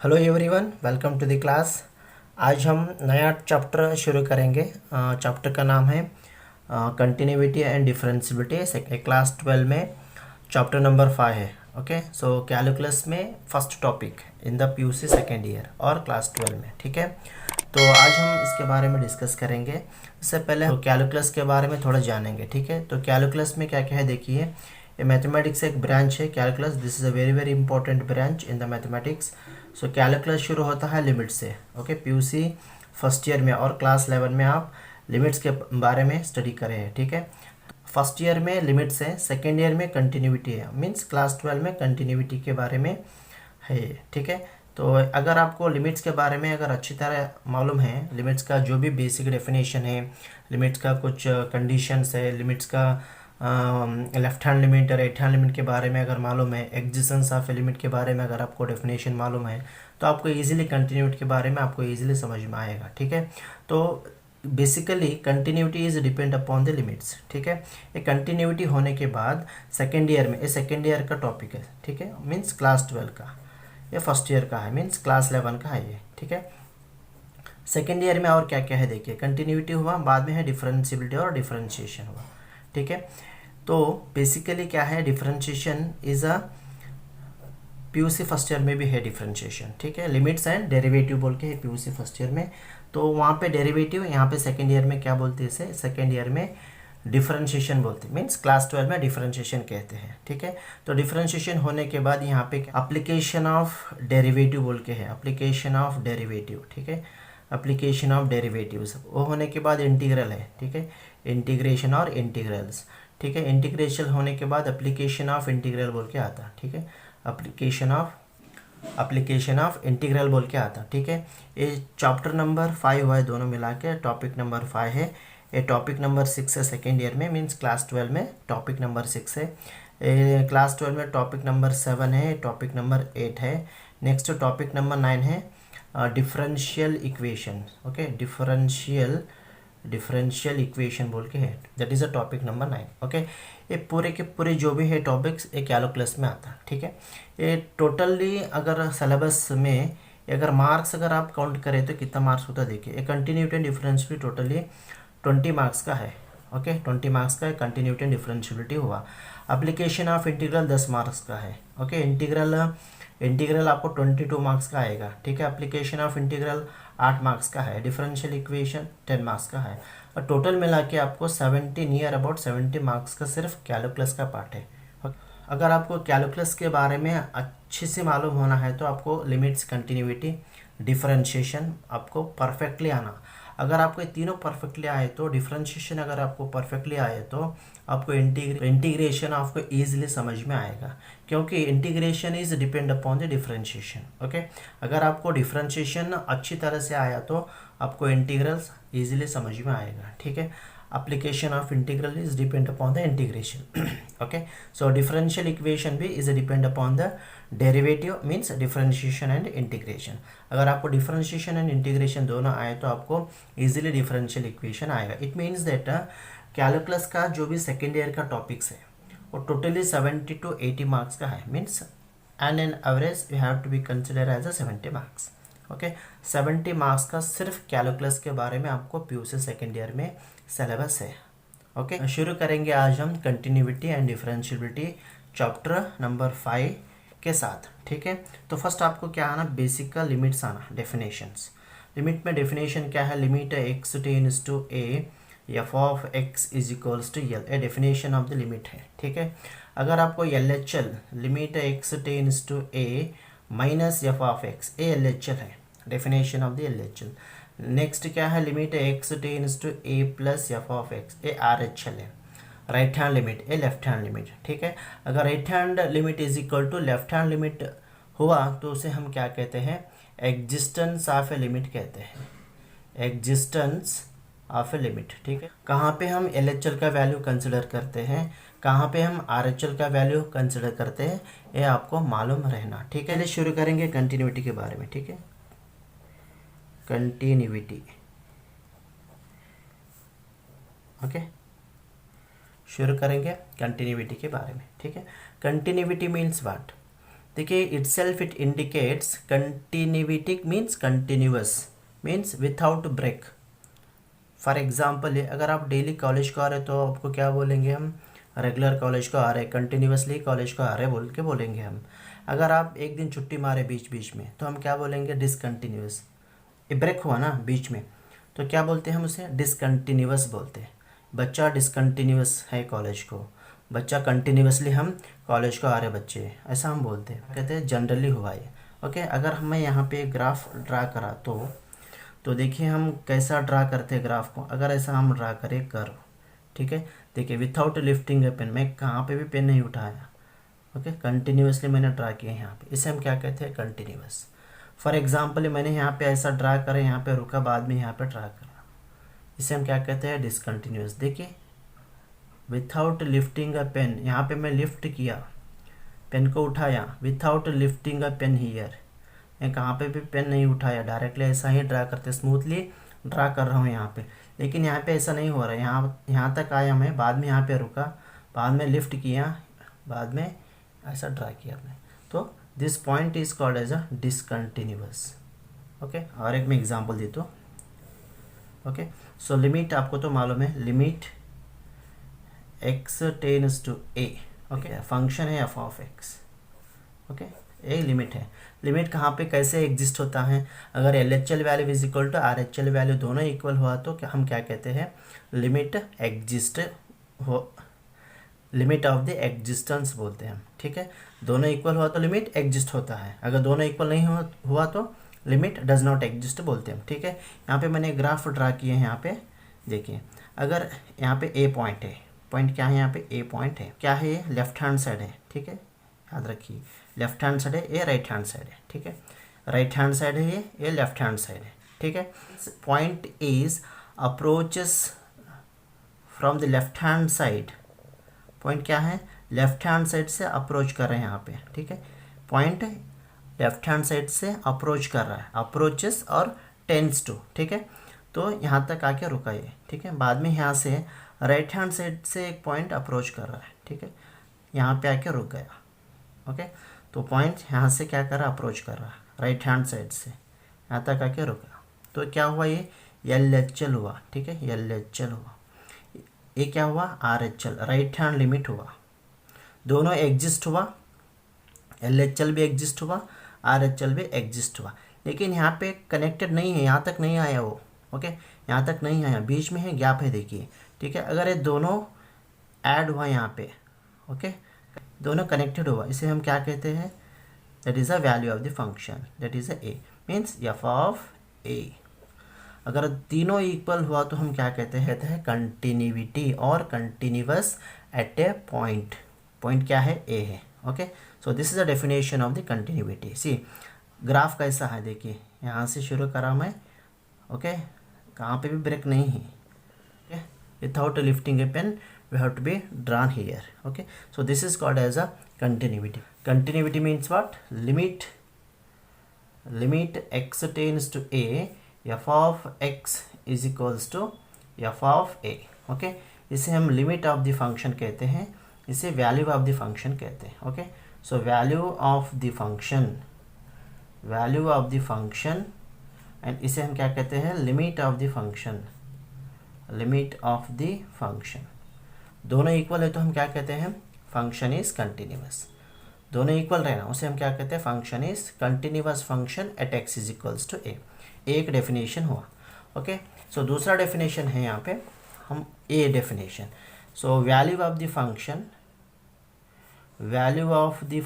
Hello everyone, welcome to the class. आज हम नया चैप्टर शुरू करेंगे। चैप्टर का नाम है कंटिन्यूटी एंड डिफरेंशियबिलिटी। क्लास 12 में चैप्टर नंबर 5 है। ओके, सो कैलकुलस में first topic in the PUC second year और क्लास 12 में। ठीक है, तो आज हम इसके बारे में डिस्कस करेंगे। इससे पहले हम कैलकुलस के बारे में थोड़ा जानेंगे। ठीक है, तो कैलकुलस में क्या क्या है देखिए। ये मैथमेटिक्स एक ब्रांच है calculus. This is a very very important branch in the mathematics. So calculus शुरू होता है लिमिट से। ओके, पीयूसी फर्स्ट ईयर में और क्लास 11 में आप लिमिट्स के बारे में स्टडी करें हैं। ठीक है, फर्स्ट ईयर में लिमिट्स है, सेकेंड ईयर में कंटिन्यूटी है, मीन्स क्लास 12 में कंटिन्यूटी के बारे में है। ठीक है, तो अगर आपको लिमिट्स के बारे में अगर अच्छी तरह मालूम है, लिमिट्स का जो भी बेसिक डेफिनेशन है, लिमिट्स का कुछ कंडीशंस है, लिमिट्स का लेफ्ट हैंड लिमिट और राइट हैंड लिमिट के बारे में अगर मालूम है, एग्जिस्टेंस ऑफ लिमिट के बारे में अगर आपको डेफिनेशन मालूम है, तो आपको इजीली कंटिन्यूटी के बारे में आपको इजीली समझ में आएगा। ठीक है, तो basically continuity is depend upon the limits. ठीक है, ये कंटिन्यूटी होने के बाद सेकेंड ईयर में, ये सेकेंड ईयर का टॉपिक है। ठीक है, मीन्स क्लास 12 का, ये फर्स्ट ईयर का है, मीन्स क्लास 11 का है ये। ठीक है, सेकेंड ईयर में और क्या क्या है देखिए। कंटिन्यूटी हुआ, बाद में है डिफरेंशियबिलिटी और डिफरेंशिएशन हुआ। ठीक है, तो बेसिकली क्या है, differentiation is a PUC first year में भी है डिफरेंशिएशन। ठीक है, लिमिट्स एंड डेरिवेटिव बोल के है पीयूसी फर्स्ट ईयर में, तो वहाँ पे डेरिवेटिव, यहाँ पे सेकेंड ईयर में क्या बोलते हैं इसे, सेकेंड ईयर में डिफरेंशिएशन बोलते हैं, मीन्स क्लास 12 में डिफरेंशिएशन कहते हैं। ठीक है, तो डिफरेंशिएशन होने के बाद यहाँ पे एप्लीकेशन ऑफ डेरिवेटिव बोल के है, एप्लीकेशन ऑफ डेरिवेटिव। ठीक है, एप्लीकेशन ऑफ डेरिवेटिव्स वो होने के बाद इंटीग्रल है। ठीक है, इंटीग्रेशन और इंटीग्रल्स। ठीक है, इंटीग्रेशन होने के बाद एप्लीकेशन ऑफ इंटीग्रल बोल के आता। ठीक है, एप्लीकेशन ऑफ इंटीग्रल बोल के आता। ठीक है, ये चैप्टर नंबर 5 हुआ है, दोनों मिला के टॉपिक नंबर 5 है। ये टॉपिक नंबर 6 है सेकेंड ईयर में, मीन्स क्लास 12 में टॉपिक नंबर 6 है। क्लास 12 में टॉपिक नंबर 7 है, टॉपिक नंबर 8 है। नेक्स्ट टॉपिक नंबर 9 है differential equation. Okay, differential equation बोल के है, that is a topic number 9। Okay, ये पूरे के पूरे जो भी है टॉपिक्स ये कैलकुलस में आता है। ठीक है, ये टोटली अगर सिलेबस में अगर मार्क्स अगर आप काउंट करें तो कितना मार्क्स होता है देखिए। ये continuity and differentiability totally 20 marks का है। ओके, 20 मार्क्स का कंटिन्यूटी एंड डिफरेंशियबिलिटी हुआ। एप्लीकेशन ऑफ इंटीग्रल 10 मार्क्स का है। ओके, इंटीग्रल आपको 22 मार्क्स का आएगा। ठीक है, एप्लीकेशन ऑफ इंटीग्रल 8 मार्क्स का है, डिफरेंशियल इक्वेशन 10 मार्क्स का है, और टोटल मिला के आपको 70 नियर अबाउट 70 मार्क्स का सिर्फ कैलकुलस का पार्ट है। अगर आपको कैलकुलस के बारे में अच्छे से मालूम होना है तो आपको लिमिट्स, कंटिन्यूटी, डिफरेंशिएशन आपको परफेक्टली आना। अगर आपको ये तीनों परफेक्टली आए तो डिफरेंशिएशन अगर आपको परफेक्टली आए तो आपको इंटीग्रेशन आपको ईजिली समझ में आएगा, क्योंकि integration is depend upon the differentiation. Okay, अगर आपको डिफरेंशिएशन अच्छी तरह से आया तो आपको इंटीग्रल्स ईजिली समझ में आएगा। ठीक है, application of integral is depend upon the integration. Okay, so differential equation भी is depend upon the derivative, means differentiation and integration. अगर आपको differentiation and integration दोनों आए तो आपको easily differential equation आएगा। It means that calculus का जो भी second year का topics है वो totally 70 to 80 marks का है, means and an average you have to be considered as a 70 marks. Okay, 70 marks का सिर्फ कैलकुलस के बारे में आपको पीयूसी सेकेंड ईयर में सिलेबस है। ओके, शुरू करेंगे आज हम continuity and differentiability chapter number 5 के साथ। ठीक है, तो फर्स्ट आपको क्या आना, बेसिक का लिमिट्स आना, डेफिनेशंस। लिमिट में डेफिनेशन क्या है, limit x tends to a f of x is equals to l, a definition of the limit है। ठीक है, अगर आपको LHL limit x tends to a minus f of x, a LHL है, definition of the LHL। Next क्या है, limit x tends to a plus f of x, a RHL है, right hand limit, a left hand limit. ठीक है, अगर right hand limit is equal to left hand limit हुआ तो उसे हम क्या कहते हैं, एग्जिस्टेंस ऑफ ए लिमिट कहते हैं, एग्जिस्टेंस ऑफ ए लिमिट। ठीक है, कहाँ पे हम LHL का वैल्यू कंसिडर करते हैं, कहाँ पे हम RHL का वैल्यू कंसिडर करते हैं, ये आपको मालूम रहना। ठीक है, चलिए शुरू करेंगे कंटिन्यूटी के बारे में। ठीक है, कंटिन्यूटी। ओके, शुरू करेंगे कंटिन्यूटी के बारे में। ठीक है, कंटिन्यूटी मीन्स व्हाट, देखिए itself it indicates continuity means continuous means without break. For example है, अगर आप डेली कॉलेज को आ रहे तो आपको क्या बोलेंगे हम, रेगुलर कॉलेज को आ रहे, कंटिन्यूसली कॉलेज को आ रहे बोल के बोलेंगे हम. अगर आप एक दिन छुट्टी मारे बीच बीच में तो हम क्या बोलेंगे, डिसकंटिन्यूस. ये ब्रेक हुआ ना बीच में, तो क्या बोलते हैं हम उसे, डिसकंटिन्यूस बोलते हैं. बच्चा डिसकंटिन्यूस है कॉलेज को, बच्चा कंटिन्यूसली हम कॉलेज को आ रहे बच्चे, ऐसा हम बोलते हैं, कहते हैं जनरली हुआ है. ओके, अगर हमें यहाँ पे ग्राफ ड्रा करा तो देखिए हम कैसा ड्रा करते हैं ग्राफ को. अगर ऐसा हम ड्रा करें कर्व, ठीक है, देखिए विथआउट लिफ्टिंग ए पेन, मैं कहाँ पे भी पेन नहीं उठाया. ओके, कंटिन्यूसली मैंने ड्रा किया यहाँ पे, इसे हम क्या कहते हैं, कंटिन्यूस. फॉर एग्जांपल मैंने यहाँ पे ऐसा ड्रा करा, यहाँ पे रुका, बाद में यहाँ पे ड्रा करा, इसे हम क्या कहते हैं, डिसकंटिन्यूस. देखिए विथआउट लिफ्टिंग अ पेन, यहाँ पे मैं लिफ्ट किया, पेन को उठाया, without lifting a pen here, मैं कहाँ पे भी पेन नहीं उठाया, डायरेक्टली ऐसा ही ड्रा करते, स्मूथली ड्रा कर रहा हूँ यहाँ पे. लेकिन यहाँ पे ऐसा नहीं हो रहा है, यहाँ तक आया मैं, बाद में यहाँ पे रुका, बाद में लिफ्ट किया, बाद में ऐसा ड्रा किया मैं, तो this point is called as a discontinuous. Okay, और एक मैं एग्जांपल दे तो. ओके, सो लिमिट आपको तो मालूम है, limit x tends to a. Okay, function है f ऑफ x. ओके, ये लिमिट है. लिमिट कहाँ पे कैसे एग्जिस्ट होता है, अगर LHL value is equal to RHL value दोनों इक्वल हुआ तो क्या हम क्या कहते हैं, लिमिट एग्जिस्ट हो, लिमिट ऑफ द एग्जिस्टेंस बोलते हैं हम. ठीक है, दोनों इक्वल हुआ तो लिमिट एग्जिस्ट होता है, अगर दोनों इक्वल नहीं हुआ तो लिमिट डज नॉट एग्जिस्ट बोलते हैं हम. ठीक है, यहाँ पे मैंने ग्राफ ड्रा किए हैं, यहाँ पे देखिए, अगर यहाँ पे ए पॉइंट है, पॉइंट क्या है, यहाँ पे ए पॉइंट है, क्या है ये, लेफ्ट हैंड साइड है. ठीक है, याद रखिए, लेफ्ट हैंड साइड है, ये राइट हैंड साइड है. ठीक है, राइट हैंड साइड है, ये लेफ्ट हैंड साइड है. ठीक है, point is approaches from the left hand side. Point क्या है, लेफ्ट हैंड साइड से अप्रोच कर रहे हैं यहाँ पे. ठीक है, पॉइंट लेफ्ट हैंड साइड से अप्रोच कर रहा है, अप्रोचेस और टेंड्स टू. ठीक है, तो यहाँ तक आके रुका ये. ठीक है, बाद में यहाँ से राइट हैंड साइड से एक पॉइंट अप्रोच कर रहा है. ठीक है, यहाँ पे आके रुक गया. ओके, तो पॉइंट यहाँ से क्या कर रहा है, अप्रोच कर रहा है राइट हैंड साइड से, यहाँ तक आके रुका, तो क्या हुआ, ये LHL हुआ. ठीक है, LHL हुआ. ये क्या हुआ, RHL, राइट हैंड लिमिट हुआ. दोनों एग्जिस्ट हुआ, LHL भी एग्जिस्ट हुआ, RHL भी एग्जिस्ट हुआ. लेकिन यहाँ पे कनेक्टेड नहीं है, यहाँ तक नहीं आया वो. ओके, यहाँ तक नहीं आया, बीच में है, गैप है, देखिए. ठीक है, अगर ये दोनों ऐड हुआ यहाँ पे, ओके, दोनों कनेक्टेड हुआ, इसे हम क्या कहते हैं, that is a value of the function, that is a A, means f of a. अगर तीनों इक्वल हुआ तो हम क्या कहते हैं कंटिन्यूटी और continuous at a point. Point क्या है, a है. Okay, so this is the definition of the continuity. See graph कैसा है, देखिए यहाँ से शुरू करा मैं. ओके, कहाँ पे भी ब्रेक नहीं है. Okay, without lifting a pen we have to be drawn here. Okay, so this is called as a continuity. Continuity means what, limit x tends to a, f of x is equals to f of a. Okay, इसे हम limit of the function कहते हैं, इसे value of the function कहते हैं. Okay, so value of the function, and इसे हम क्या कहते हैं, लिमिट ऑफ द फंक्शन. दोनों इक्वल है तो हम क्या कहते हैं, फंक्शन इज कंटिन्यूअस. दोनों इक्वल रहना, उसे हम क्या कहते हैं, function is continuous function at x is equals to a. एक डेफिनेशन हुआ. ओके, सो दूसरा डेफिनेशन है यहाँ पे हम a definition. So value of the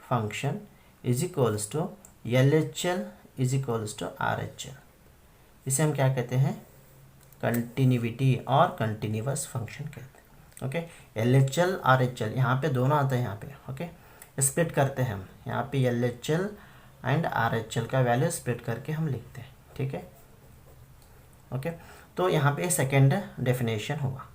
function is equals to LHL is equals to RHL. इसे हम क्या कहते हैं, कंटिन्यूटी और कंटिन्यूअस फंक्शन कहते हैं. ओके, LHL RHL यहाँ पे दोनों आता है, यहाँ पे. ओके, स्प्लिट करते हैं हम, यहाँ पे LHL एंड RHL का वैल्यू स्प्लिट करके हम लिखते हैं. ठीक है, ओके, तो यहाँ पे सेकेंड डेफिनेशन हुआ.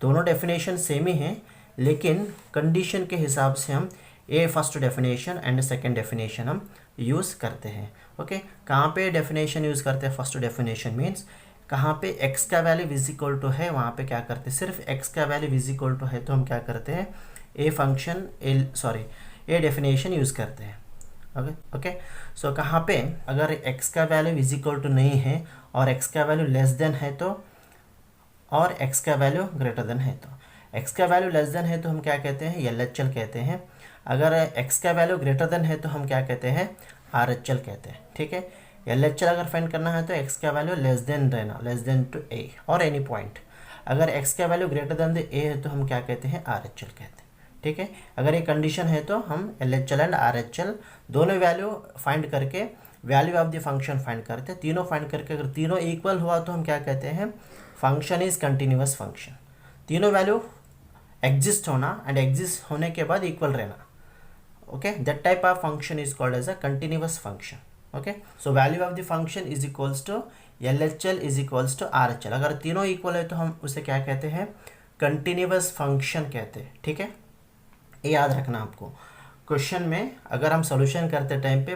दोनों डेफिनेशन सेम ही हैं, लेकिन कंडीशन के हिसाब से हम a first definition and second definition हम यूज़ करते हैं. ओके, कहाँ पे डेफिनेशन यूज़ करते हैं, फर्स्ट डेफिनेशन मीन्स कहाँ पे x का वैल्यू इज इक्वल टू है, वहाँ पे क्या करते हैं, सिर्फ x का वैल्यू इज इक्वल टू है तो हम क्या करते हैं, ये डेफिनेशन यूज़ करते हैं। ओके ओके सो कहाँ पे अगर x का वैल्यू इज इक्वल टू नहीं है और x का वैल्यू लेस देन है तो, और x का वैल्यू ग्रेटर देन है तो, x का वैल्यू लेस देन है तो हम क्या कहते हैं, LHL कहते हैं। अगर x का वैल्यू ग्रेटर देन है तो हम क्या कहते हैं, RHL कहते हैं। ठीक है, LHL अगर फाइंड करना है तो x का वैल्यू लेस देन रहना, लेस देन टू a और एनी पॉइंट। अगर x का value greater than the a है तो हम क्या कहते हैं, RHL कहते हैं। ठीक है, अगर ये कंडीशन है तो हम LHL एंड RHL दोनों वैल्यू फाइंड करके value of the function find करते हैं। तीनों फाइंड करके अगर तीनों इक्वल हुआ तो हम क्या कहते हैं, फंक्शन इज कंटिन्यूअस फंक्शन। तीनों वैल्यू एग्जिस्ट होना एंड एग्जिस्ट होने के बाद इक्वल रहना। Okay, that type of function is called as a continuous function. Okay, so value of the function is equals to LHL is equals to RHL। अगर तीनों equal है तो हम उसे क्या कहते हैं, कंटिन्यूअस फंक्शन कहते हैं। ठीक है, ये याद रखना आपको। क्वेश्चन में अगर हम सॉल्यूशन करते टाइम पे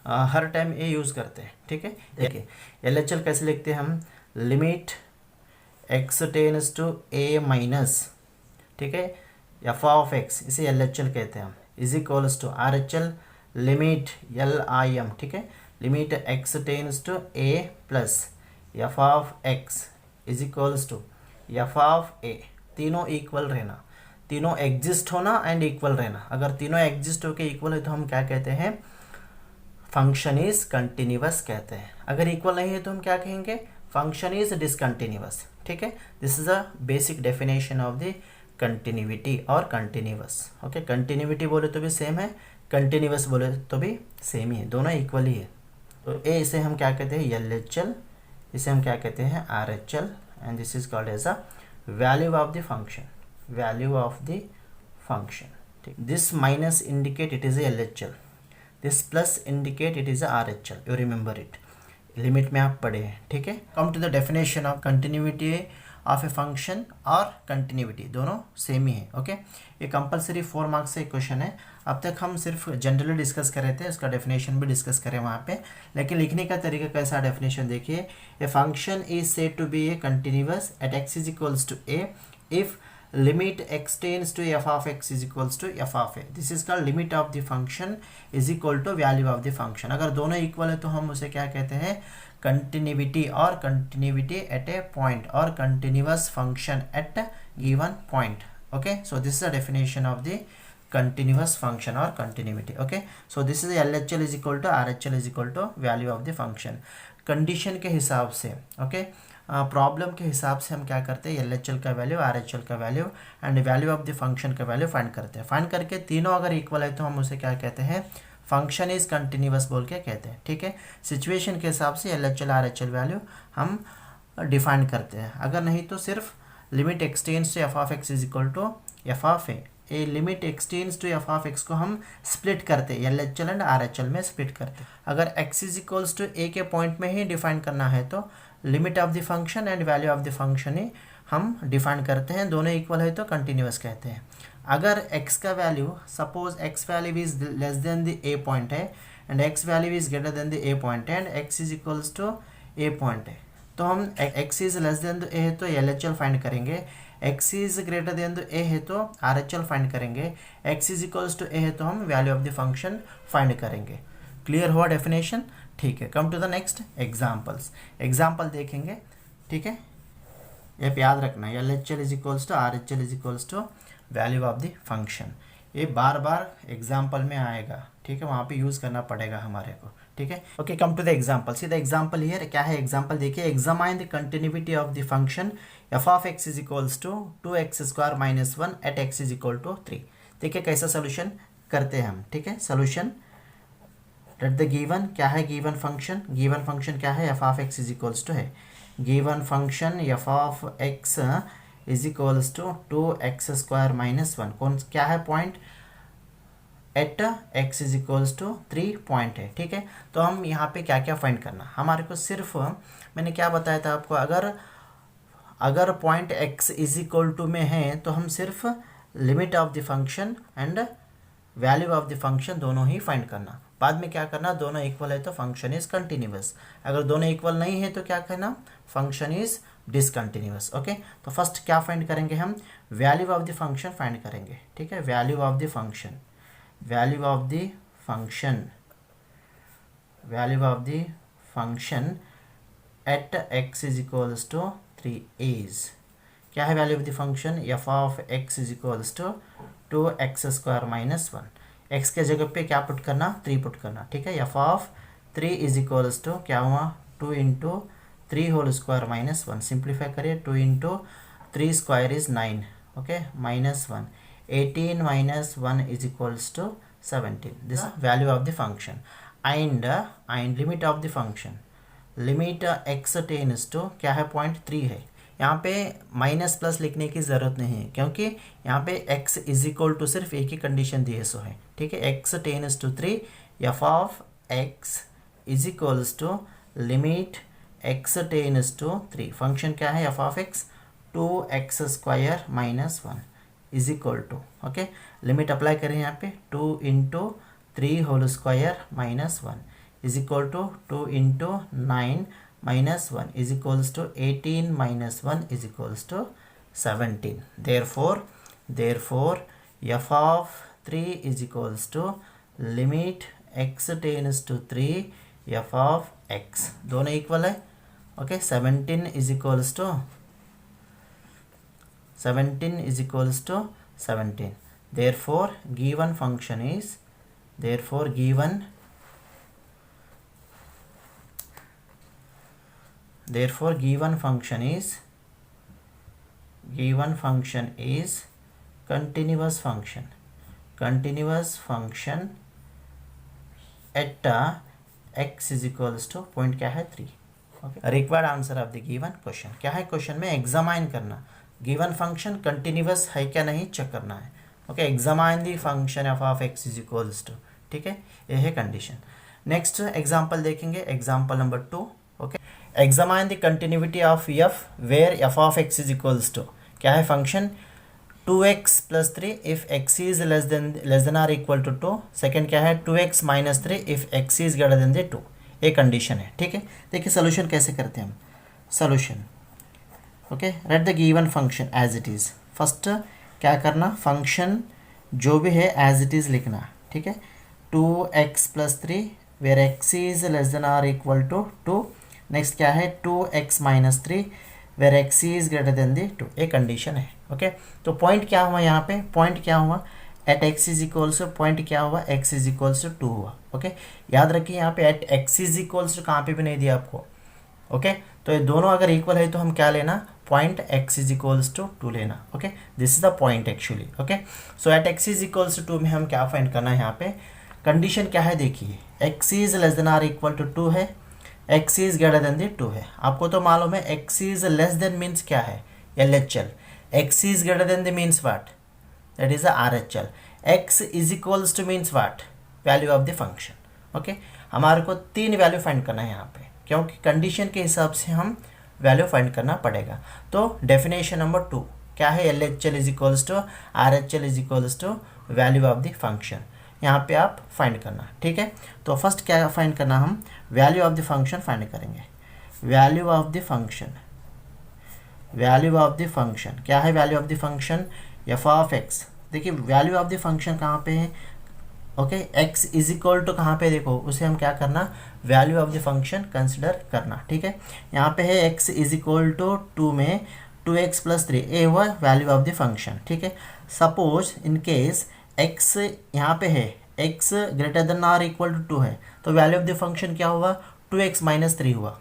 हर टाइम ये यूज़ करते हैं। ठीक है, देखिए LHL कैसे लिखते हैं हम, limit x tends to a minus, ठीक है, f ऑफ x, इसे LHL कहते हैं हम, is equals to RHL limit LIM, ठीक है, limit x tends to a plus f of x is equals to f of a। तीनों equal रहना, तीनों एग्जिस्ट होना एंड इक्वल रहना। अगर तीनों एग्जिस्ट होकर इक्वल है तो हम क्या कहते हैं, फंक्शन इज कंटिन्यूअस कहते हैं। अगर इक्वल नहीं है तो हम क्या कहेंगे, फंक्शन इज डिसकंटिन्यूअस। ठीक है, this is a basic definition of the continuity और कंटिन्यूअस। ओके, कंटिन्यूटी बोले तो भी सेम है, कंटिन्यूअस बोले तो भी सेम ही है, दोनों इक्वल ही है। तो ए इसे हम क्या कहते हैं, LHL, इसे हम क्या कहते हैं, RHL, and this is called as a value of the function, value of the function. ठीक, this minus indicate it is LHL, this plus indicate it is RHL, you remember it, limit में आप पढ़े हैं। ठीक है, come to the definition of continuity of a function और continuity दोनों same ही है। ओके, ये कंपलसरी 4 मार्क्स से क्वेश्चन है। अब तक हम सिर्फ जनरली डिस्कस कर रहे थे, उसका डेफिनेशन भी डिस्कस करें वहाँ पे, लेकिन लिखने का तरीका कैसा, डेफिनेशन देखिए, a function is said to be a continuous at x is equals to a if limit x tends to f of x is equals to f of a. This is called limit of the function is equal to value of the function. अगर दोनों equal है तो हम उसे क्या कहते हैं, continuity, और कंटिन्यूटी एट ए पॉइंट, और continuous function eight given point. Okay, so this is the definition of the continuous function or continuity. Okay, so this is LHL is equal to RHL is equal to value of the function. Condition के हिसाब से, okay, problem के हिसाब से हम क्या करते हैं, LHL का वैल्यू, RHL का value and value of the function का वैल्यू फाइंड करते हैं। फाइंड करके तीनों अगर इक्वल है तो हम उसे क्या कहते हैं, फंक्शन इज कंटिन्यूअस बोल के कहते हैं। ठीक है, सिचुएशन के हिसाब से LHL RHL वैल्यू हम डिफाइन करते हैं। अगर नहीं तो सिर्फ limit x tends to f of x is equal to f of a, a limit x tends to f of x को हम स्प्लिट करते हैं, LHL एंड RHL में स्प्लिट करते हैं। अगर x is equals to a के point में ही डिफाइन करना है तो limit of the function and value of the function ही हम डिफाइन करते हैं, दोनों इक्वल है तो कंटिन्यूअस कहते हैं। अगर x का value, suppose x value is less than the a point है and x value is greater than the a point है and x is equals to a point है, तो हम x is less than the a है तो LHL find करेंगे, x is greater than the a है तो RHL फाइंड करेंगे, x is equals to a है तो हम value of the function find करेंगे। क्लियर हुआ डेफिनेशन? ठीक है, come to the next examples. Example देखेंगे, ठीक है, ये पे याद रखना, LHL is equals to RHL is equals to value of the function. ये बार बार एग्जाम्पल में आएगा, ठीक है, वहाँ पे यूज़ करना पड़ेगा हमारे को। ठीक है, okay, come to the example. See the example here, क्या है एग्जाम्पल देखिए, examine the continuity of the function f of x is equals to 2x square minus 1 at x is equal to 3। देखिए कैसा सोल्यूशन करते हैं हम। ठीक है, सोल्यूशन लेट द गिवन, क्या है गिवन फंक्शन, गिवन फंक्शन क्या है, f of x is equals to है, given function f of x is equals to 2x square minus 1, कौन क्या है point, at x is equals to 3 point है। ठीक है, तो हम यहाँ पे क्या क्या फाइंड करना, हमारे को सिर्फ मैंने क्या बताया था आपको, अगर point x is equal to में है तो हम सिर्फ limit of the function and value of the function दोनों ही फाइंड करना। बाद में क्या करना, दोनों इक्वल है तो फंक्शन इज कंटिन्यूअस, अगर दोनों इक्वल नहीं है तो क्या करना, फंक्शन इज डिसकंटिन्यूअस। ओके, तो फर्स्ट क्या फाइंड करेंगे हम, value of the function find करेंगे। ठीक है, value of the function, value of the function, value of the function at x is equals to 3 is, क्या है value of the function, f of x is equals to 2x square minus 1, x के जगह पे क्या put करना, 3 put करना, ठीक है। F of 3 is equals to क्या हुआ, 2 into 3 whole square minus 1, simplify करिए, 2 into 3 square is 9, okay, minus 1, 18 minus 1 is equals to 17, this value of the function. And limit of the function, limit x tends to क्या है, 0.3 है। यहाँ पे minus plus लिखने की ज़रूरत नहीं है, क्योंकि यहाँ पे x इज इक्वल टू सिर्फ एक ही कंडीशन दिए सो है, ठीक है। x tends to 3, f of x is equals to limit x tends to 3, function क्या है, f of x 2x square minus 1 is equal to, okay, limit apply करें यहाँ पे, 2 into 3 whole square minus 1 is equal to 2 into 9 minus 1 is equals to 18 minus 1 is equals to 17. Therefore, f of 3 is equals to limit x tends to 3 f of x, दोनों equal है, okay. 17 is equals to 17. Therefore, given function is, therefore given function is continuous function at x is equals to point क्या है, 3, okay. Required answer of the given question क्या है, question में examine करना, given function continuous है क्या नहीं check करना है, okay. Examine the function of x is equals to, ठीक है, ये है कंडीशन। नेक्स्ट एग्जांपल देखेंगे, example number 2, okay. Examine the continuity of f where f of x is equals to क्या है, function 2x plus 3 if x is less than or equal to 2, second क्या है 2x minus 3 if x is greater than 2, ये condition है, ठीक है। देखिए solution कैसे करते हैं हम, solution, okay. Right the given function as it is, first क्या करना, फंक्शन जो भी है एज इट इज़ लिखना, ठीक है। 2x plus 3 where x is less than or equal to 2, next क्या है 2x minus 3 where x is greater than the 2, एक कंडीशन है, ओके। तो पॉइंट क्या हुआ यहाँ पे, पॉइंट क्या हुआ at x is equals to, point क्या हुआ x इज इक्वल्स टू 2 हुआ, ओके। याद रखिए यहाँ पे at x is equals to कहाँ पे भी नहीं दिया आपको, ओके। तो ये दोनों अगर इक्वल है तो हम क्या लेना, point x is equals to 2 लेना, okay. This is the point actually, okay. So at x is equals to 2 में हम क्या फाइंड करना है, यहाँ पे कंडीशन क्या है, देखिए x is less than or equal to 2 है, x is greater than the 2 है। आपको तो मालूम है x is less than means क्या है, LHL, x is greater than the means what, that is RHL, x is equals to means what, value of the function, okay. हमारे को 3 value find करना है यहाँ पे, क्योंकि कंडीशन के हिसाब से हम वैल्यू फाइंड करना पड़ेगा। तो डेफिनेशन नंबर 2 क्या है, LHL is equals to RHL is equals to value of the function, यहाँ पे आप फाइंड करना, ठीक है। तो फर्स्ट क्या फाइंड करना, हम value of the function find करेंगे, वैल्यू ऑफ द फंक्शन क्या है, value of the function f of x. देखिए वैल्यू ऑफ द फंक्शन कहाँ पे है, okay, x is equal to कहाँ पे, देखो उसे हम क्या करना, value of the function consider करना, ठीक है। यहाँ पे है x इज इक्वल टू 2 में 2x प्लस 3, ए हुआ वैल्यू ऑफ द फंक्शन, ठीक है। सपोज इन केस x यहाँ पे है, x greater than or equal to 2 है, तो वैल्यू ऑफ द फंक्शन क्या हुआ, 2x माइनस 3 हुआ।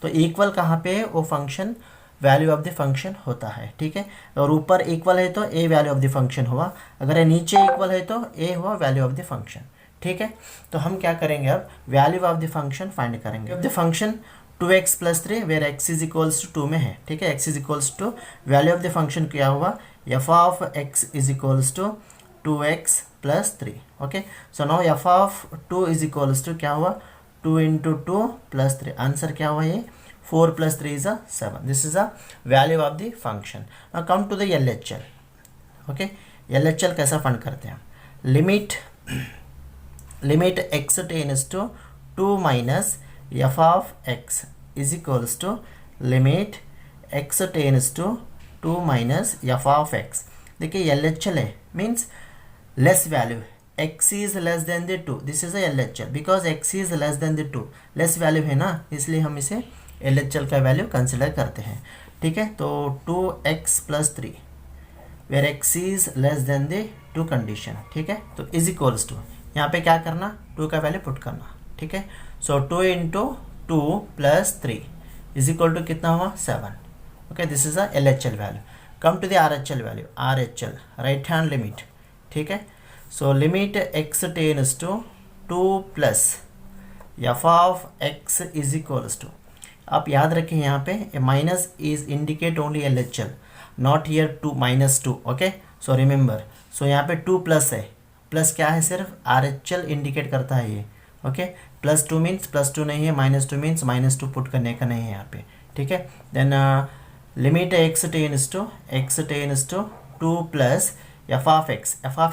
तो इक्वल कहाँ पे है, वो function value of the function होता है, ठीक है। और ऊपर इक्वल है तो a value of the function हुआ, अगर नीचे इक्वल है तो a हुआ वैल्यू ऑफ द फंक्शन, ठीक है। तो हम क्या करेंगे, अब value of the function find करेंगे। Of the function 2x plus 3 where x is equals to 2 में है, ठीक है। x is equals to value of the function क्या हुआ, f of x is equals to 2x plus 3, okay. So now f of 2 is equals to क्या हुआ, 2 into 2 plus 3, answer क्या हुआ, ये 4 plus 3 is 7, this is a value of the function. Now come to the LHL, okay. LHL कैसा find करते हैं, limit x tends to 2 minus f of x is equals to limit x tends to 2 minus f of x। देखिए LHL है means less value है, x is less than the 2, this is a LHL because x is less than the 2, less value है ना, इसलिए हम इसे LHL का value consider करते हैं, ठीक है। तो 2x + 3 where x is less than the 2 condition, ठीक है। तो इज इक्वल्स टू, यहाँ पे क्या करना, 2 का वैल्यू पुट करना, ठीक है। सो 2 × 2 + 3 इज इक्वल टू कितना हुआ, 7, okay. This is a LHL value. Come to the RHL value, RHL right hand limit, ठीक है। So limit x tends to 2 + f of x is equals to, आप याद रखें यहाँ पे minus is indicate only LHL, not here 2 -2, okay. So remember, so यहाँ पे 2 plus है, प्लस क्या है, सिर्फ RHL इंडिकेट करता है ये, ओके। +2 मीन्स +2 नहीं है, -2 मीन्स -2 पुट करने का नहीं है यहाँ पे, ठीक है। Then limit x tends to 2 + f of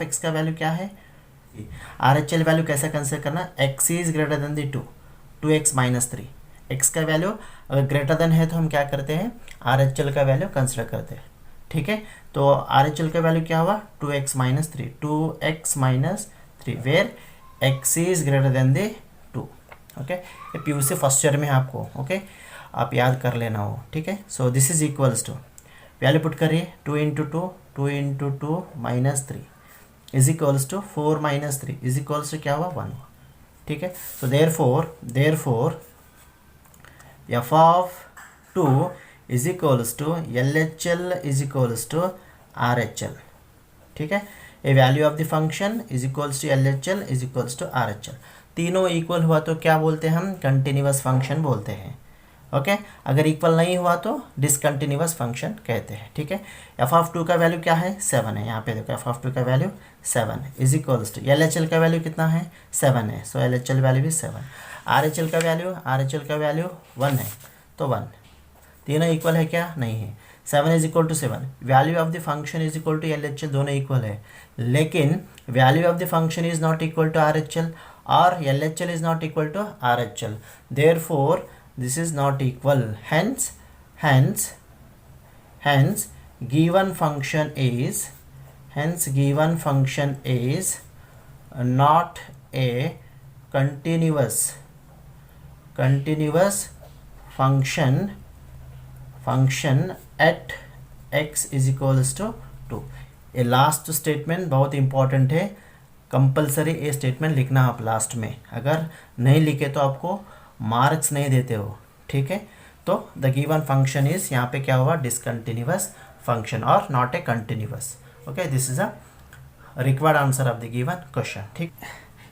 x का वैल्यू क्या है, RHL वैल्यू कैसे कंसिडर करना, x is greater than the 2, 2x - 3, x का वैल्यू अगर ग्रेटर देन है तो हम क्या करते हैं, RHL का वैल्यू कंसिडर करते हैं, ठीक है। तो RHL का वैल्यू क्या हुआ, 2x - 3, 2x - 3 where x is greater than the 2, okay. ये PUC फर्स्ट ईयर में है आपको, ओके, आप याद कर लेना हो, ठीक है। So this is equals to, value put करिए, 2 × 2 - 3 is equals to 4 - 3 is equals to क्या हुआ, 1, ठीक है। So therefore f of 2 is equals to LHL is equals to RHL, ठीक है। A value of the function is equals to LHL is equals to RHL, तीनों equal हुआ तो क्या बोलते हैं हम, कंटिन्यूअस फंक्शन बोलते हैं, ओके। अगर इक्वल नहीं हुआ तो डिसकंटिन्यूअस फंक्शन कहते हैं, ठीक है। f ऑफ 2 का वैल्यू क्या है, 7 है, यहाँ पे देखो f ऑफ 2 का वैल्यू 7 है, इज इक्वल्स टू LHL का वैल्यू कितना है, 7 है, सो LHL वैल्यू भी 7, RHL का वैल्यू 1 है, तो 1, तीनों इक्वल है क्या, नहीं है, 7 is equal to 7, value of the function is equal to LHL, दोनों इक्वल है, लेकिन value of the function is not equal to RHL और LHL is not equal to RHL, therefore this is not equal, hence given function is not a continuous function at x is equals to 2। ये last statement बहुत important है, compulsory ये statement लिखना आप last में, अगर नहीं लिखे तो आपको मार्क्स नहीं देते हो, ठीक है। तो द गिवन फंक्शन इज, यहाँ पे क्या हुआ, डिसकंटिन्यूअस फंक्शन और not a continuous, okay. This is a required answer of the given question, ठीक।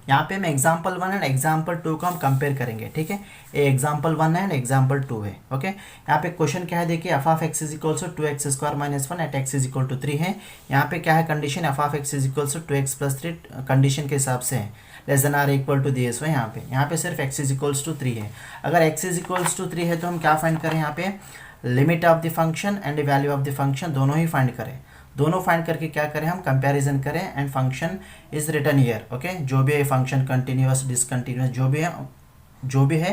यहाँ पे हम एग्जाम्पल 1 एंड एग्जाम्पल 2 को हम कंपेयर करेंगे, ठीक है। ये एग्जाम्पल 1 है एंड एग्जाम्पल 2 है, ओके। यहाँ पे क्वेश्चन क्या है, देखिए f of x is equals to 2x² - 1 at x is equal to 3 है। यहाँ पे क्या है condition, f of x is equals to 2x + 3 condition के हिसाब से है, less than or equal to this है। यहाँ पे सिर्फ x इज इक्वल्स टू 3 है। अगर x इज इक्वल्स टू 3 है तो हम क्या फाइंड करें, यहाँ पे limit of the function and value of the function दोनों ही फाइंड करें, दोनों फाइंड करके क्या करें, हम कंपैरिजन करें and function is return here, okay. जो भी है फंक्शन कंटिन्यूअस डिसकंटिन्यूअस जो भी है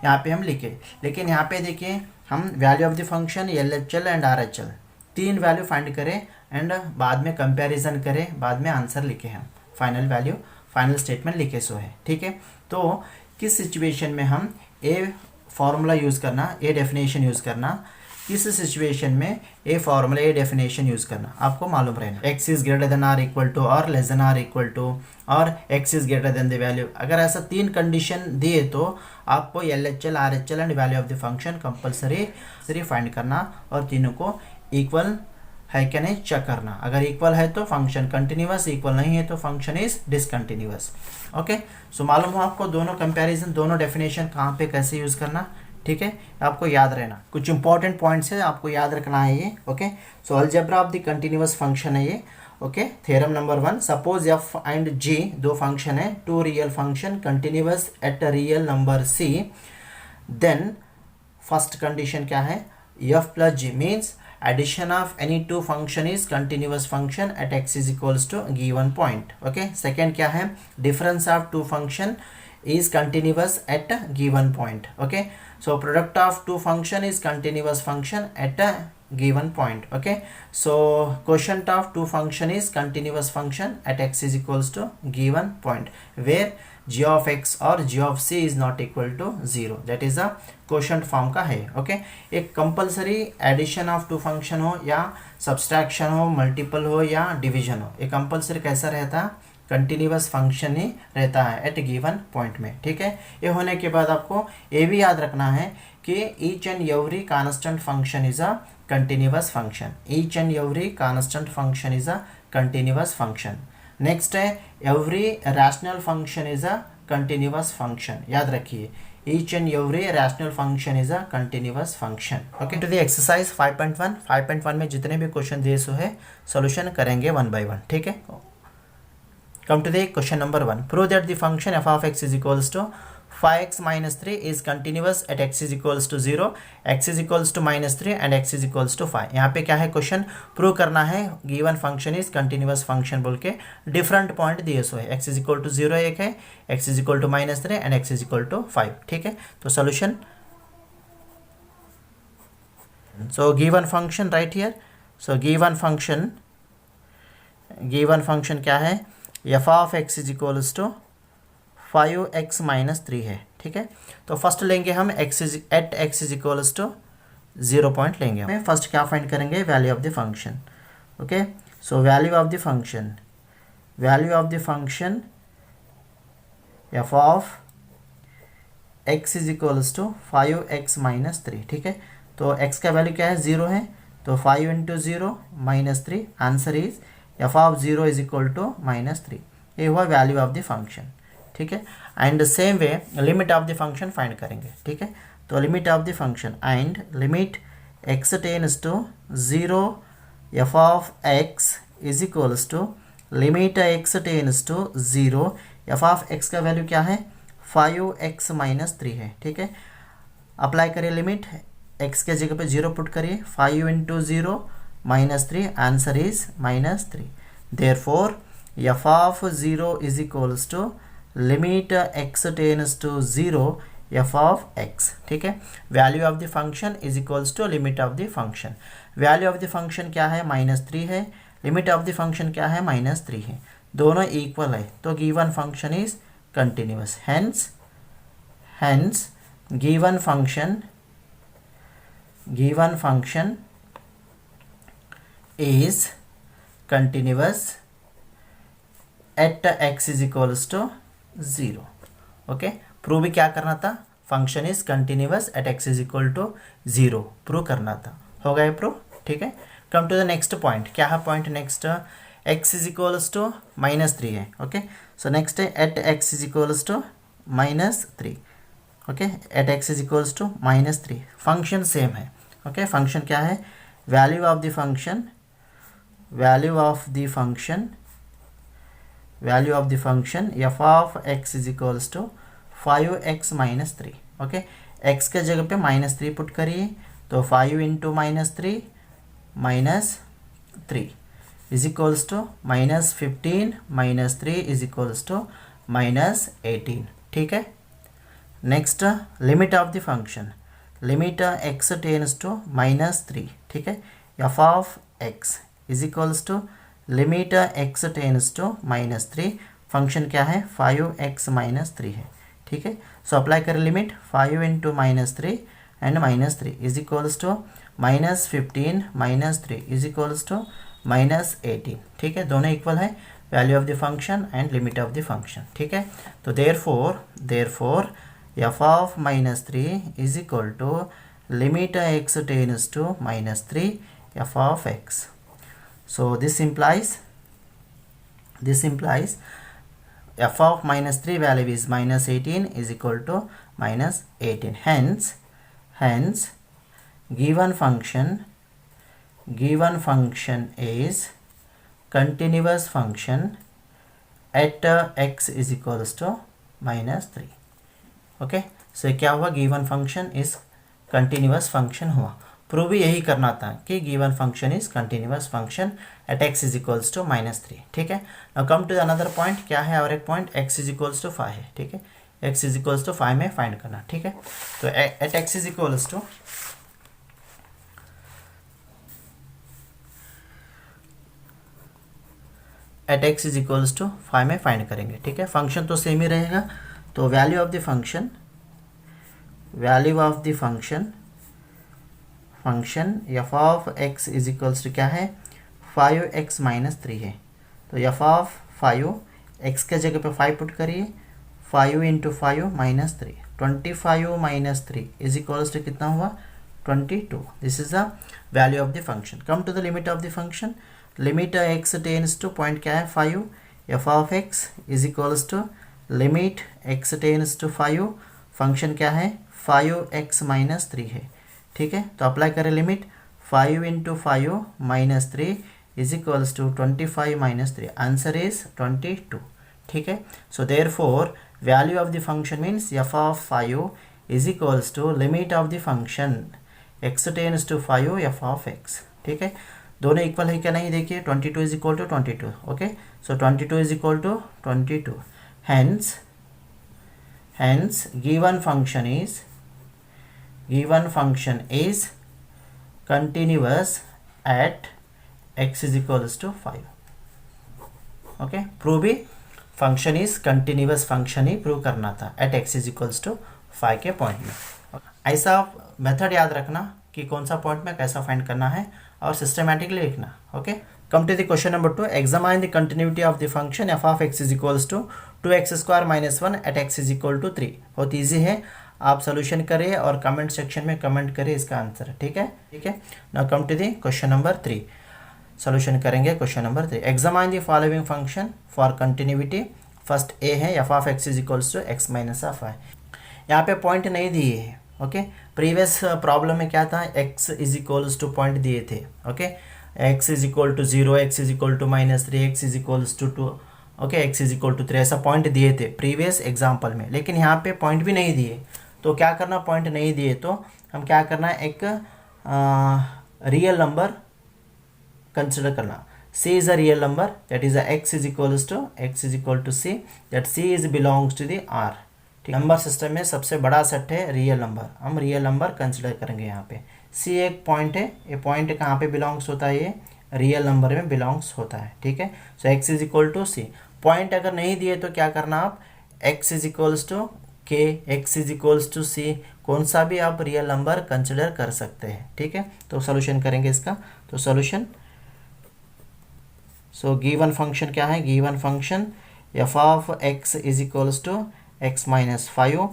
यहाँ पे हम लिखे, लेकिन यहाँ पे देखिए हम value of the function LHL and RHL तीन वैल्यू फाइंड करें एंड बाद में कंपैरिजन करें, बाद में आंसर लिखे हम, फाइनल वैल्यू फाइनल स्टेटमेंट लिखे सो है, ठीक है। तो किस सिचुएशन में हम ए फॉर्मूला यूज़ करना, ए डेफिनेशन यूज़ करना, किस सिचुएशन में a formula a definition use करना आपको मालूम रहना, x is greater than or equal to और less than or equal to और x is greater than the value. अगर ऐसा तीन कंडीशन दिए तो आपको LHL RHL and value of the function compulsory find करना और तीनों को इक्वल है क्या नहीं चेक करना। अगर इक्वल है तो फंक्शन कंटिन्यूअस, इक्वल नहीं है तो फंक्शन इज डिसकंटिन्यूअस, ओके। सो मालूम हो आपको दोनों कंपैरिजन, दोनों डेफिनेशन कहाँ पे कैसे यूज़ करना, ठीक है। आपको याद रहना, कुछ इंपॉर्टेंट पॉइंट्स है आपको याद रखना है ये, okay. So algebra of the continuous function है ये, okay. Theorem number 1, suppose f and g दो फंक्शन है, two real function continuous at a real number c, then first condition क्या है, f plus g means addition of any two function is continuous function at x is equals to given point, okay. second क्या है, difference of two function is continuous at a given point, okay. so product of two function is continuous function at a given point. Okay, so quotient of two function is continuous function at x is equals to given point where g of x और g of c is not equal to 0. that is a quotient form का है. Okay, एक compulsory addition of two function हो या subtraction हो, multiple हो या division हो, एक कंपलसरी कैसा रहता है, कंटिन्यूअस फंक्शन ही रहता है एट गिवन पॉइंट में. ठीक है, ये होने के बाद आपको ये भी याद रखना है कि each and every constant function is a continuous function. Each and every constant function is a continuous function. Next है every rational function is a continuous function. याद रखिए, each and every rational function is a continuous function. Okay, to the exercise 5.1 में जितने भी question दिए सो है solution करेंगे one by one. ठीक है, come to the question number 1. prove that the function f of x is equals to 5x minus 3 is continuous at x is equals to 0, x is equals to minus 3 and x is equals to 5. यहाँ पे क्या है, question prove करना है given function is continuous function बोल के different point दिए सो है. x इज इक्वल टू 0 एक है, x is equal to minus 3 and x is equal to 5. ठीक है, तो solution, so given function right here. So given function क्या है, f of x is equals to 5x minus 3 है. ठीक है, तो फर्स्ट लेंगे हम x is equals to 0 point लेंगे. हम फर्स्ट क्या फाइंड करेंगे, value of the function. Okay, so value of the function f of x is equals to 5x minus 3. ठीक है, तो x का वैल्यू क्या है, 0 है, तो 5 into 0 minus 3. Answer is f of 0 is equal to minus 3. ये हुआ वैल्यू ऑफ द फंक्शन. ठीक है, and same way limit of the function find करेंगे. ठीक है, तो limit of the function and limit x tends to 0 f of x is equals to limit x tends to 0 f of x का value क्या है, 5x minus 3 है. ठीक है, अप्लाई करिए लिमिट, x के जगह पे 0 पुट करिए, 5 into 0 minus 3, answer is minus 3. therefore f of 0 is equals to limit x tends to 0 f of x. ठीक है, value of the function is equals to limit of the function. Value of the function क्या है, minus 3 है, limit of the function क्या है, minus 3 है, दोनों equal है, तो given function is continuous. Hence given function is continuous at x is equals to 0. Okay, prove भी क्या करना था, function is continuous at x is equal to 0 prove करना था. हो गया प्रूव. ठीक है, come to the next point. क्या है point next, x is equals to minus 3 है. ओके, सो नेक्स्ट है at x is equals to minus 3. Okay, eight x is equals to minus 3. Function same है. Okay, function क्या है, value of the function f of x is equals to 5x minus 3. Okay, x के जगह पे minus 3 put करिए, तो 5 into minus 3 minus 3 is equals to minus 15 minus 3 is equals to minus 18. ठीक है, next limit of the function, limit x tends to minus 3. ठीक है, f of x is equals to limit x tends to minus 3. Function क्या है, 5x minus 3 है. ठीक है, so apply करें limit, 5 into minus 3 and minus 3 is equals to minus 15 minus 3 is equals to minus 18. ठीक है, दोनों इक्वल है, value of the function and limit of the function. ठीक है, तो therefore f of minus 3 is equal to limit x tends to minus 3 f of x. So this implies f of minus 3 value is minus 18 is equal to minus 18. Hence given function is continuous function at x is equals to minus 3. Okay, so क्या हुआ, given function is continuous function हुआ. Prove यही करना था कि given function is continuous function at x is equals to minus 3. ठीक है, now come to another point. क्या है और एक point, x is equals to 5 है. ठीक है, x इज इक्वल्स टू 5 में फाइंड करना. ठीक है, तो at x is equals to at x is equals to 5 में फाइंड करेंगे, ठीक है। फंक्शन तो सेम ही रहेगा, तो value of the function f of x is equals to क्या है 5x माइनस 3 है, तो एफ ऑफ 5 एक्स के जगह पे 5 पुट करिए, 5 into 5 minus 3, 25 minus 3 is equals to कितना हुआ 22। This is the value of the function. Come to the limit of the function, limit x tends to point क्या है 5, f of x is equals to limit x tends to 5, function क्या है 5x minus 3 है, ठीक है। तो apply करें limit 5 into 5 minus 3 is equals to 25 minus 3, answer is 22, ठीक है। So therefore value of the function means f of 5 is equals to limit of the function x tends to 5 f of x, ठीक है। दोनों equal है क्या नहीं, देखिए 22 is equal to 22, okay. So 22 is equal to 22, hence given function is continuous at x is equals to 5, okay। Prove भी function is continuous function ही prove करना था at x is equals to 5 के point में। ऐसा method याद रखना कि कौन सा पॉइंट में कैसा फाइंड करना है और सिस्टमैटिकली लिखना, okay. Come to the question number 2, examine the continuity of the function f of x is equals to 2x square minus 1 at x is equal to 3। बहुत ईजी है, आप सोल्यूशन करिए और कमेंट सेक्शन में comment करिए इसका answer, ठीक है, ठीक है। Now come to the question number 3, solution करेंगे question number 3। Examine the following function for continuity. First a है f of x is equals to x minus of y, यहाँ पे पॉइंट नहीं दिए है, ओके। प्रीवियस प्रॉब्लम में क्या था, x is equals to point दिए थे, okay. x is equal to 0, x is equal to minus 3, x is equals to 2, okay, x is equal to 3, ऐसा पॉइंट दिए थे प्रीवियस एग्जाम्पल में। लेकिन यहाँ पे पॉइंट भी नहीं दिए, तो क्या करना, पॉइंट नहीं दिए तो हम क्या करना, एक रियल नंबर कंसिडर करना। c is a real number, that is a x is equal to c, that c is belongs to the r, ठीक। नंबर सिस्टम में सबसे बड़ा सेट है रियल नंबर, हम रियल नंबर कंसिडर करेंगे यहाँ पे। c एक पॉइंट है, ये पॉइंट कहाँ पे बिलोंग्स होता है, ये रियल नंबर में बिलोंग्स होता है, ठीक है। So x is equal to c, point अगर नहीं दिए तो क्या करना आप, x is equals to k, x is equals to c, कौन सा भी आप रियल नंबर कंसिडर कर सकते हैं, ठीक है। तो सोल्यूशन करेंगे इसका, तो सोल्यूशन, सो गिवन फंक्शन क्या है, given function f of x is equals to x minus 5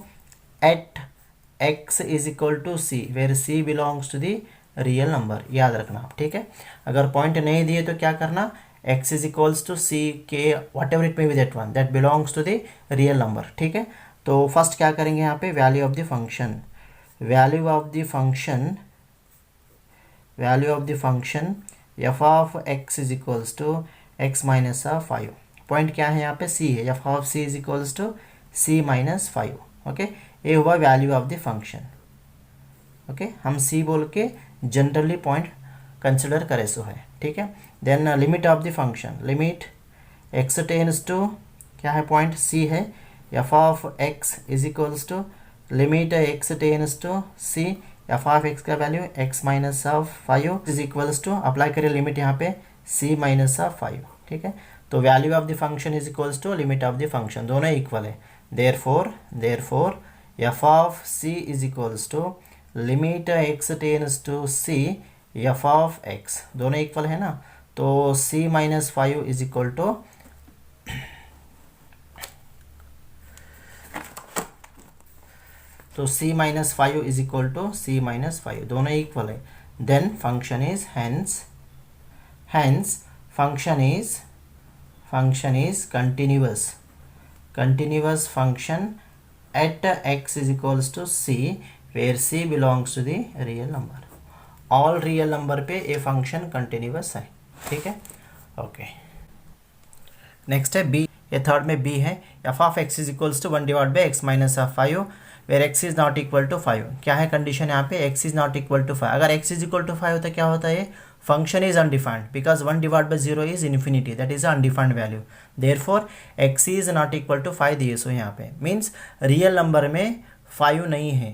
at x is equal to c, where c belongs to the real number, याद रखना आप, ठीक है। अगर पॉइंट नहीं दिए तो क्या करना, x is equals to c के whatever it may be that one that belongs to the real number, ठीक है। तो फर्स्ट क्या करेंगे यहाँ पे, value of the function, value of the function f of x is equals to x minus 5, point क्या है यहाँ पे, c है, f of c is equals to c minus 5, okay. ये हुआ value of the function, okay. हम c बोल के जनरली पॉइंट कंसिडर करे सो है, ठीक है। Then limit of the function, limit x tends to क्या है, पॉइंट c है, f of x is equals to limit x tends to c, f of x का value x minus 5 is equals to, apply करें limit यहाँ पे c minus 5, ठीक है। तो value of the function is equals to limit of the function, दोनों equal है। Therefore f of c is equals to limit x tends to c, f of x, दोनों equal है ना, तो c minus 5 is equal to, तो c minus 5 is equal to c minus 5, दोनों equal है। Then function is hence function is continuous function at x is equals to c, where c belongs to the real number, all real number पे ये function continuous है, ठीक है, okay. Next है b, ये third में b है, f of x is equals to 1 divide by x minus 5, where x is not equal to 5, क्या है कंडीशन यहाँ पे, x is not equal to 5, अगर x इज इक्वल टू 5 होता क्या होता है, function is undefined, because 1 divide by 0 is infinity, that is undefined value. Therefore x is not equal to 5 दिए सो यहाँ पे, मीन्स रियल नंबर में 5 नहीं है,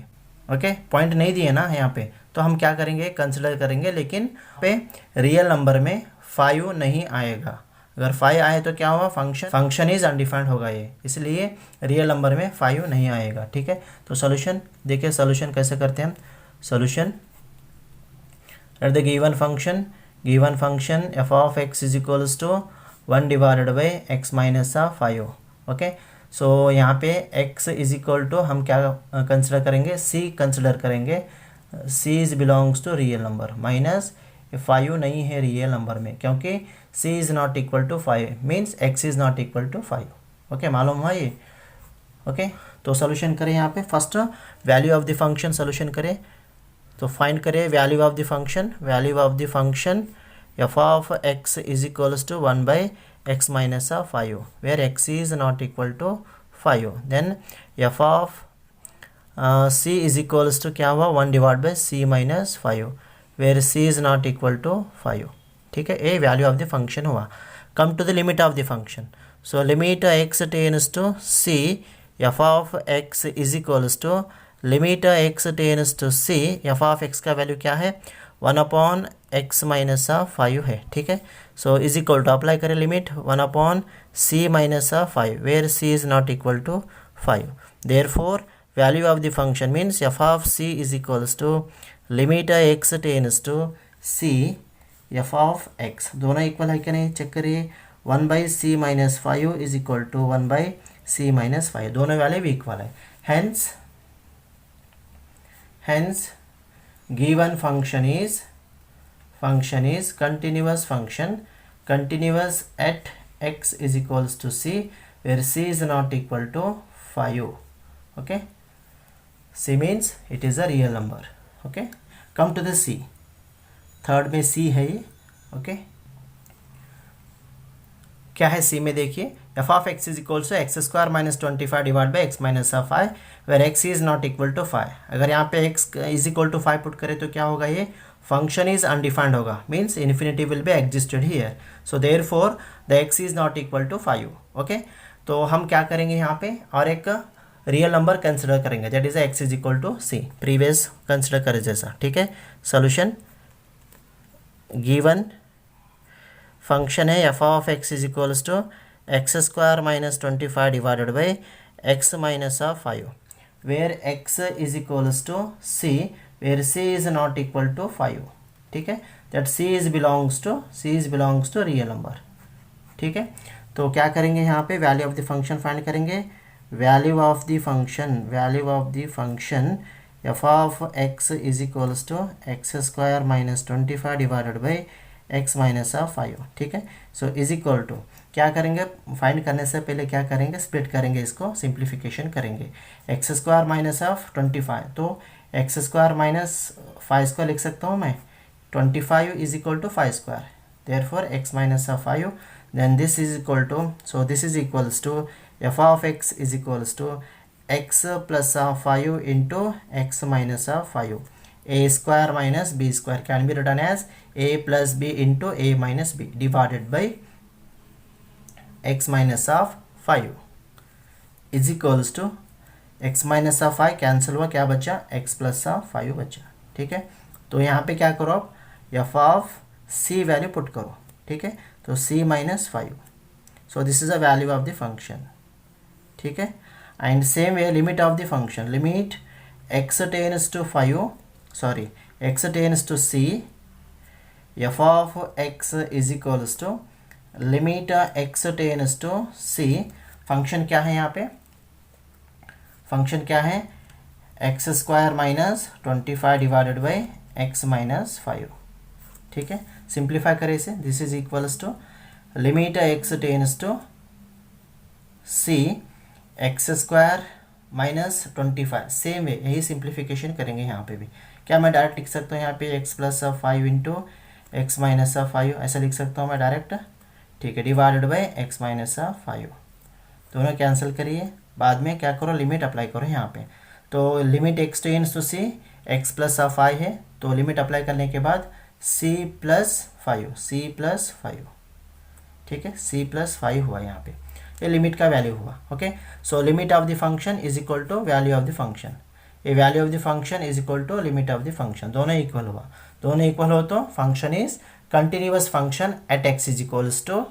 ओके, पॉइंट नहीं दिए ना यहाँ पे, तो हम क्या करेंगे, कंसिडर करेंगे, लेकिन पे रियल नंबर में 5 नहीं आएगा। अगर 5 आए तो क्या हुआ, फंक्शन इज अनडिफाइंड होगा ये, इसलिए रियल नंबर में 5 नहीं आएगा। ठीक है, तो सोल्यूशन देखिए, सोल्यूशन कैसे करते हैं हम। Solution at the given function f of x is equals to 1 divided by x minus 5। Okay, so यहाँ पे x इज इक्वल टू हम क्या कंसिडर करेंगे, c कंसिडर करेंगे, c is belongs to real number, minus 5 नहीं है real number में, क्योंकि c is not equal to 5 means x is not equal to 5। Okay, मालूम हुआ ये। ओके, तो सोल्यूशन करें यहाँ पे, first value of the function solution करें, तो फाइंड करें value of the function f of x is equals to 1 by x minus 5, where x is not equal to 5, then f of c is equals to क्या हुआ, 1 divided by c minus 5, where c is not equal to 5। ठीक है, ये value of the function हुआ। Come to the limit of the function, so limit x tends to c, f of x is equals to limit x tends to c, f of x का value क्या है, 1 upon x minus 5 है। ठीक है, so is equal to apply करें limit 1 upon c minus 5, where c is not equal to 5, therefore value of the function means f of c is equals to limit x tends to c, f of x दोनों equal है क्या नहीं, check करिए, 1 by c minus 5 is equal to 1 by c minus 5, दोनों value भी equal है। Hence given function is continuous at x is equals to c, where c is not equal to 5। okay, c means it is a real number। okay, come to the c, third में c है ये। okay, क्या है c में, देखिए f of x is equals to x square minus 25 divide by x minus 5, where x is not equal to 5। अगर यहाँ पे x is equal to 5 put करें तो क्या होगा, ये फंक्शन इज अनडिफाइंड होगा, means infinity will be existed here, so therefore the x is not equal to 5। Okay, तो हम क्या करेंगे यहाँ पे, और एक रियल नंबर कंसिडर करेंगे, that is x is equal to c, previous consider करें जैसा। ठीक है, सोल्यूशन गिवन फंक्शन है f of x is equals to x square minus 25 divided by x minus 5, where x is equals to c, where c is not equal to 5। ठीक है, that c is belongs to real number. ठीक है, तो क्या करेंगे यहाँ पे, value of the function find करेंगे, value of the function f of x is equals to x square minus 25 divided by x minus 5। ठीक है, सो इज इक्वल टू क्या करेंगे, फाइंड करने से पहले क्या करेंगे, स्प्लिट करेंगे, इसको सिंप्लीफिकेशन करेंगे, एक्स स्क्वायर माइनस 25, तो एक्स स्क्वायर माइनस 5 स्क्वायर लिख सकता हूँ मैं, 25 is equal to 5 square, therefore x minus 5, then this is equal to, so this is equals to f of x is equals to x plus 5 into x minus 5, a square minus b square can be written as a plus b into a minus b divided by x minus 5 is equals to x minus 5 cancel हुआ, क्या बचा, x plus 5 बचा। ठीक है, तो यहाँ पे क्या करो आप, f of c value put करो। ठीक है, तो c minus 5, so this is a value of the function. ठीक है, and same way limit of the function, limit x tends to 5, sorry x tends to c, f of x is equals to limit x tends to c, function क्या है यहाँ पे, function क्या है, x square minus 25 divided by x minus 5। ठीक है, simplify करें इसे, this is equals to limit x tends to c, x square minus 25, same way यही सिंप्लीफिकेशन करेंगे यहाँ पे भी, क्या मैं डायरेक्ट लिख सकता हूँ यहाँ पे x plus 5 into x minus 5, ऐसा लिख सकता हूँ मैं डायरेक्ट। ठीक है, डिवाइडेड बाई एक्स माइनस 5, दोनों कैंसिल करिए, बाद में क्या करो, लिमिट अप्लाई करो यहाँ पे, तो limit x tends to c, x plus 5 है, तो लिमिट अप्लाई करने के बाद c प्लस 5, ठीक है, c प्लस 5 हुआ यहाँ पे, ये लिमिट का वैल्यू हुआ। Okay, so limit of the function is equal to value of the function, ये value of the function is equal to limit of the function, दोनों इक्वल हुआ, दोनों इक्वल हो तो function is continuous function at x is equals to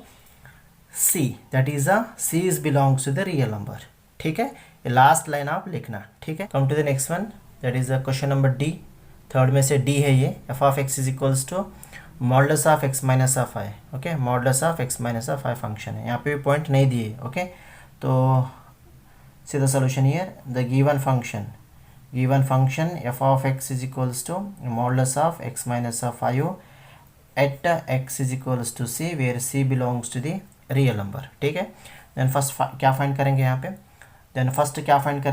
c, that is a c is belongs to the real number, ठीक है। ये last line आप लिखना, ठीक है। Come to the next one, that is question number D. Third में से D है ये, f of x is equals to modulus of x minus of I, okay. Modulus of x minus of I function है, यहाँ पे भी point नहीं दिए, ओके। तो see the solution here, the given function f of x is equals to modulus of x minus of I at x is equals to c, where c belongs to the real number, ठीक है। Then first क्या find करेंगे यहाँ पे, then first क्या find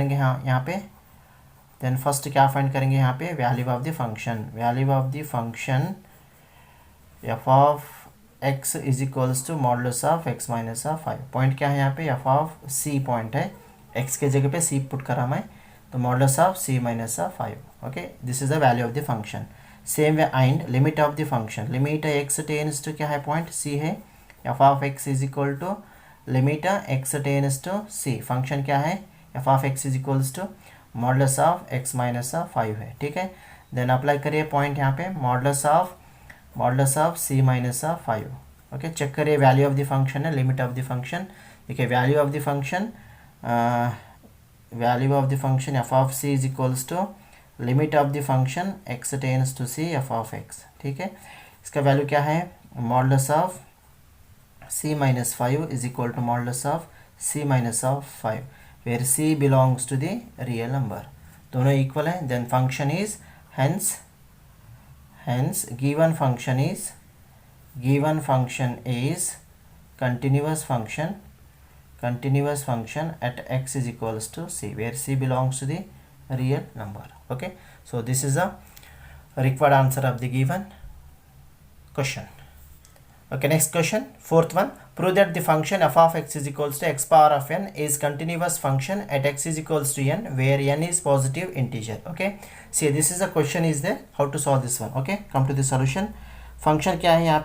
करेंगे यहाँ पे, value of the function f of x is equals to modulus of x minus of 5। Point क्या है यहाँ पे, एफ ऑफ सी पॉइंट है, एक्स के जगह पे सी पुट करा मैं, तो modulus of c minus of 5, okay. This is the value of the function. Same way and limit of the function, limit x tends to क्या है, point c है, f of x is equal to limit x tends to c, function क्या है, f of x is equals to modulus of x minus of 5 है, ठीक है। Then apply करिए point यहाँ पे, modulus of c minus of 5, okay. Check करिए value of the function है, लिमिट ऑफ द फंक्शन, देखिए value of the function f of c is equals to limit of the function x tends to c f of x, ठीक है। इसका वैल्यू क्या है, modulus of c minus 5 is equal to modulus of c minus of 5, where c belongs to the real number, दोनों equal है। then function is hence given function is continuous function at x is equals to c, where c belongs to the real number, okay. So this is the required answer of the given question. Okay, next question, fourth one. Prove that the function f of x is equals to x power of n is continuous function at x is equals to n, where n is positive integer, okay. See, this is a question is there, how to solve this one, okay. Come to the solution. function क्या है यहाँ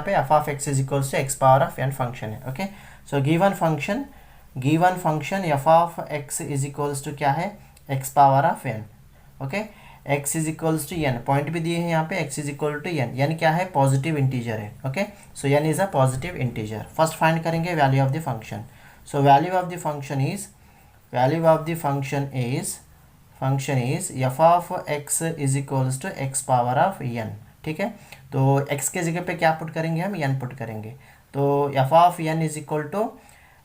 पे, f of x is equals to x power of n function है, okay. So given function f of x is equals to क्या है, x power of n, okay. x is equals to n, point भी दिए हैं यहाँ पे, x is equal to n क्या है, पॉजिटिव इंटीजर है, okay. So n is a positive integer. First find करेंगे value of the function. So value of the function is f of x is equals to x power of n, ठीक है। तो x के जगह पे क्या put करेंगे हम, n पुट करेंगे, तो f of n is equal to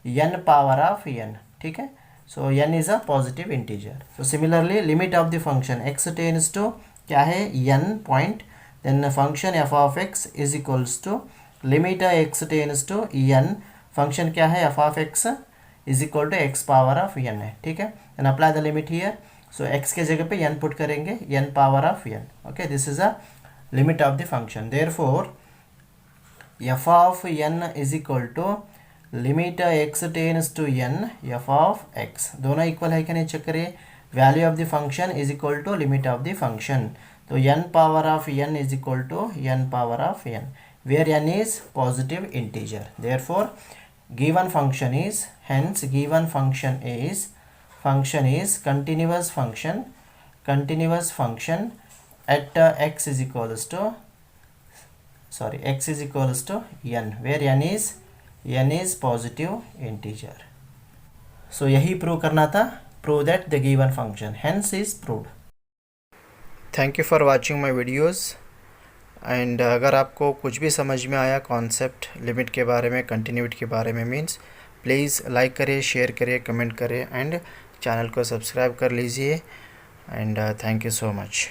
n power of n, ठीक है। So n is a positive integer. So similarly limit of the function x tends to क्या है, n point, then the function f of x is equals to limit x tends to n, function क्या है, f of x is equal to x power of n है, ठीक है। then apply the limit here. So x के जगह पे n put करेंगे, n power of n, okay. this is a limit of the function. Therefore f of n is equal to limit x tends to n f of x, दोनों equal है क्या नहीं, check करिए। Value of the function is equal to limit of the function, तो n power of n is equal to n power of n, where n is positive integer. Therefore given function is, hence given function is continuous function at x is equals to n, where n is positive integer. So यही prove करना था, prove that the given function hence is proved. Thank you for watching my videos. And अगर आपको कुछ भी समझ में आया कॉन्सेप्ट लिमिट के बारे में, कंटिन्यूटी के बारे में, मीन्स प्लीज़ लाइक करिए, शेयर करिए, कमेंट करिए एंड चैनल को सब्सक्राइब कर लीजिए and thank you so much.